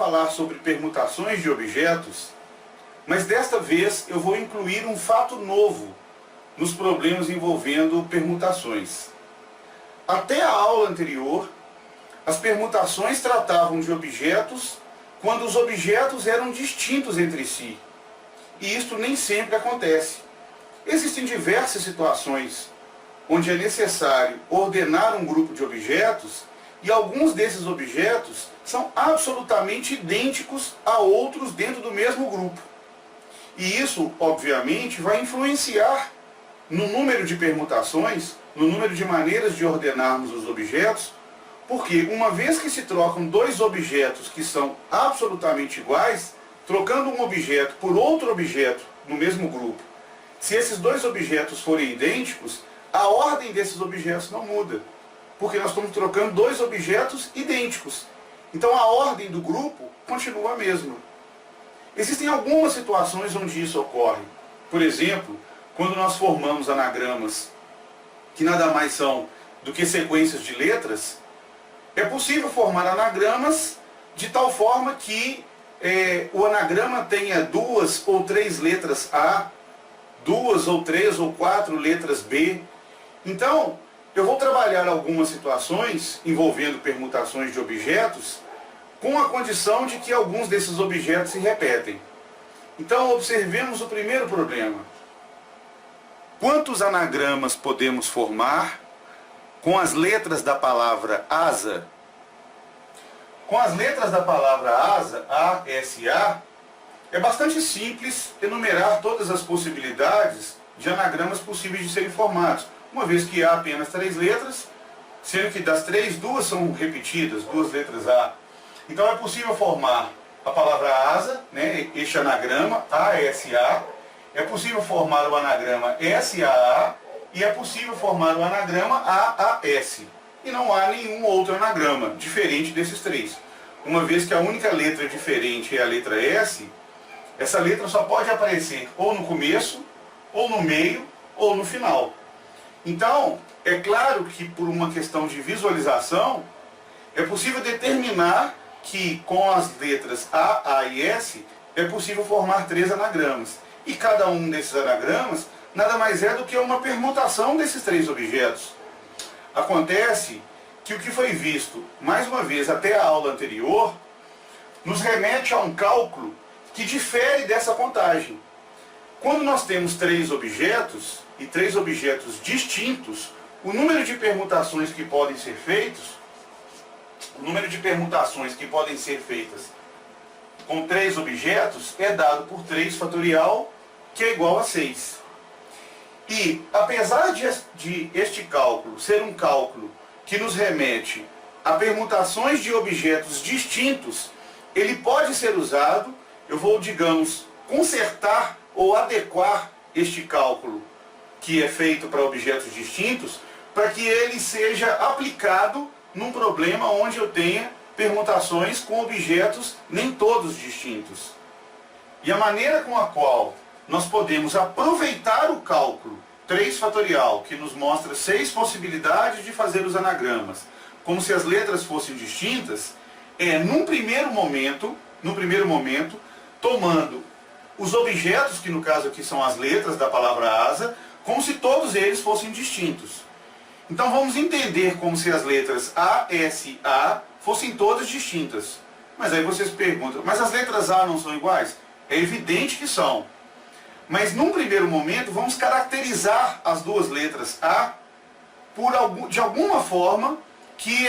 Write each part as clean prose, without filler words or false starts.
falar sobre permutações de objetos, mas desta vez eu vou incluir um fato novo nos problemas envolvendo permutações. Até a aula anterior, as permutações tratavam de objetos quando os objetos eram distintos entre si. E isto nem sempre acontece. Existem diversas situações onde é necessário ordenar um grupo de objetos e alguns desses objetos são absolutamente idênticos a outros dentro do mesmo grupo. E isso, obviamente, vai influenciar no número de permutações, no número de maneiras de ordenarmos os objetos, porque uma vez que se trocam dois objetos que são absolutamente iguais, trocando um objeto por outro objeto no mesmo grupo, se esses dois objetos forem idênticos, a ordem desses objetos não muda, porque nós estamos trocando dois objetos idênticos. Então a ordem do grupo continua a mesma. Existem algumas situações onde isso ocorre. Por exemplo, quando nós formamos anagramas que nada mais são do que sequências de letras, é possível formar anagramas de tal forma que o anagrama tenha 2 ou 3 letras A, 2 ou 3 ou 4 letras B. Então, eu vou trabalhar algumas situações envolvendo permutações de objetos com a condição de que alguns desses objetos se repetem. Então, observemos o primeiro problema. Quantos anagramas podemos formar com as letras da palavra asa? Com as letras da palavra asa, A-S-A, é bastante simples enumerar todas as possibilidades de anagramas possíveis de serem formados, uma vez que há apenas 3 letras, sendo que das 3, 2 são repetidas, 2 letras A. Então é possível formar a palavra asa, né, este anagrama, A-S-A, é possível formar o anagrama S-A-A e é possível formar o anagrama A-A-S. E não há nenhum outro anagrama diferente desses 3. Uma vez que a única letra diferente é a letra S, essa letra só pode aparecer ou no começo, ou no meio, ou no final. Então, é claro que por uma questão de visualização, é possível determinar que com as letras A, A e S, é possível formar 3 anagramas. E cada um desses anagramas nada mais é do que uma permutação desses 3 objetos. Acontece que o que foi visto, mais uma vez, até a aula anterior, nos remete a um cálculo que difere dessa contagem. Quando nós temos 3 objetos, e 3 objetos distintos, o número de permutações que podem ser feitas, com 3 objetos é dado por 3 fatorial, que é igual a 6. E, apesar de este cálculo ser um cálculo que nos remete a permutações de objetos distintos, ele pode ser usado, eu vou, digamos, consertar ou adequar este cálculo que é feito para objetos distintos, para que ele seja aplicado num problema onde eu tenha permutações com objetos nem todos distintos. E a maneira com a qual nós podemos aproveitar o cálculo 3 fatorial, que nos mostra 6 possibilidades de fazer os anagramas, como se as letras fossem distintas, é, num primeiro momento, tomando os objetos, que no caso aqui são as letras da palavra asa, como se todos eles fossem distintos. Então vamos entender como se as letras A, S, A fossem todas distintas. Mas aí vocês perguntam, mas as letras A não são iguais? É evidente que são. Mas num primeiro momento vamos caracterizar as duas letras A de alguma forma que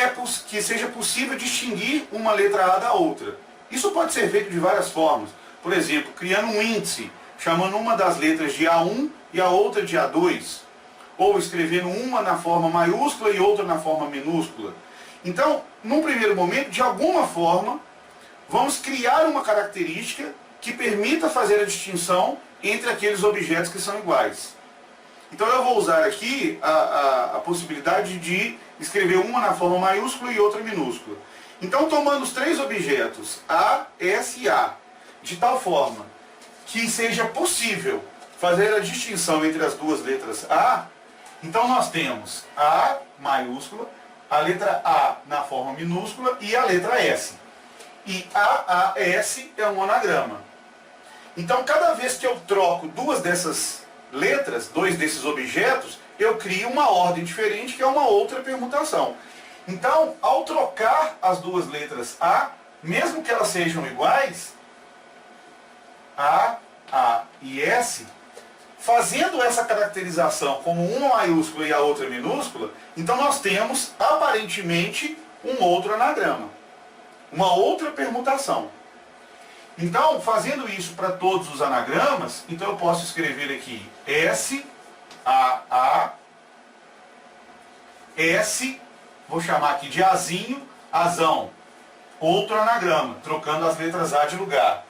seja possível distinguir uma letra A da outra. Isso pode ser feito de várias formas. Por exemplo, criando um índice, chamando uma das letras de A1 e a outra de A2. Ou escrevendo uma na forma maiúscula e outra na forma minúscula. Então, num primeiro momento, de alguma forma, vamos criar uma característica que permita fazer a distinção entre aqueles objetos que são iguais. Então eu vou usar aqui a possibilidade de escrever uma na forma maiúscula e outra minúscula. Então, tomando os 3 objetos A, S e A, de tal forma que seja possível fazer a distinção entre as duas letras A, então nós temos A maiúscula, a letra A na forma minúscula e a letra S. e AAS é um anagrama. Então, cada vez que eu troco duas dessas letras, dois desses objetos, eu crio uma ordem diferente, que é uma outra permutação. Então, ao trocar as duas letras A, mesmo que elas sejam iguais, A e S, fazendo essa caracterização como uma maiúscula e a outra minúscula, então nós temos, aparentemente, um outro anagrama, uma outra permutação. Então, fazendo isso para todos os anagramas, então eu posso escrever aqui S, A, S, vou chamar aqui de Azinho, Azão, outro anagrama, trocando as letras A de lugar.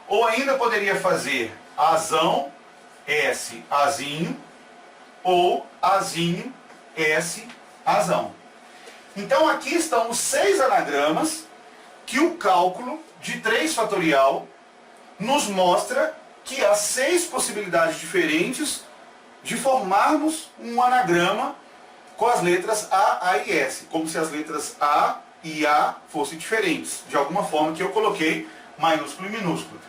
Ou ainda poderia fazer Azão, S, Azinho, ou Azinho, S, Azão. Então aqui estão os 6 anagramas que o cálculo de 3 fatorial nos mostra que há 6 possibilidades diferentes de formarmos um anagrama com as letras A e S, como se as letras A e A fossem diferentes, de alguma forma que eu coloquei maiúsculo e minúsculo.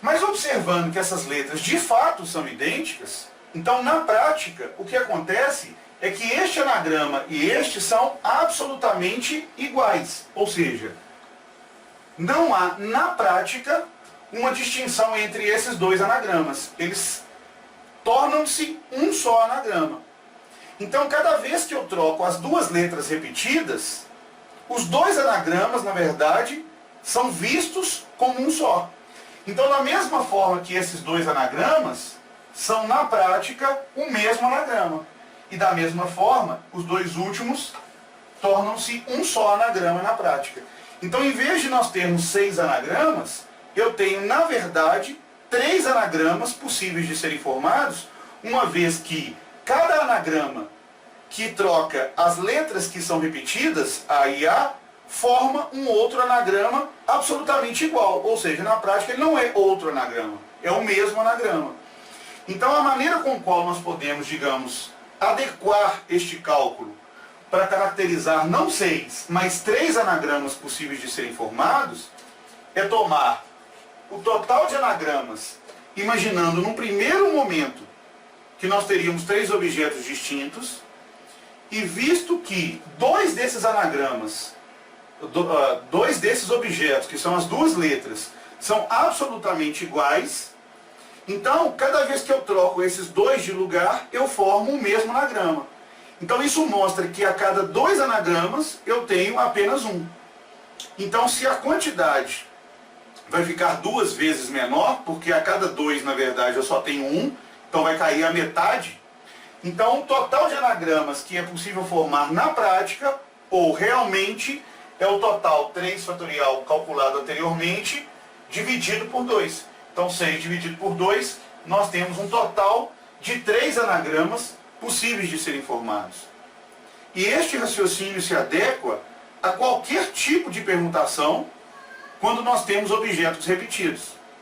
Mas observando que essas letras de fato são idênticas, então na prática o que acontece é que este anagrama e este são absolutamente iguais, ou seja, não há na prática uma distinção entre esses dois anagramas, eles tornam-se um só anagrama. Então cada vez que eu troco as duas letras repetidas, os dois anagramas na verdade são vistos como um só. Então, da mesma forma que esses dois anagramas são, na prática, o mesmo anagrama. E da mesma forma, os dois últimos tornam-se um só anagrama na prática. Então, em vez de nós termos 6 anagramas, eu tenho, na verdade, 3 anagramas possíveis de serem formados, uma vez que cada anagrama que troca as letras que são repetidas, A e A, forma um outro anagrama absolutamente igual. Ou seja, na prática ele não é outro anagrama, é o mesmo anagrama. Então a maneira com a qual nós podemos, digamos, adequar este cálculo para caracterizar não 6, mas 3 anagramas possíveis de serem formados, é tomar o total de anagramas, imaginando num primeiro momento que nós teríamos 3 objetos distintos, e visto que 2 desses anagramas, 2 desses objetos, que são as duas letras, são absolutamente iguais, então, cada vez que eu troco esses 2 de lugar, eu formo o mesmo anagrama. Então, isso mostra que a cada 2 anagramas, eu tenho apenas um. Então, se a quantidade vai ficar 2 vezes menor, porque a cada 2, na verdade, eu só tenho um, então vai cair a metade. Então, o total de anagramas que é possível formar na prática, ou realmente, é o total 3 fatorial calculado anteriormente, dividido por 2. Então, 6 dividido por 2, nós temos um total de 3 anagramas possíveis de serem formados. E este raciocínio se adequa a qualquer tipo de permutação quando nós temos objetos repetidos.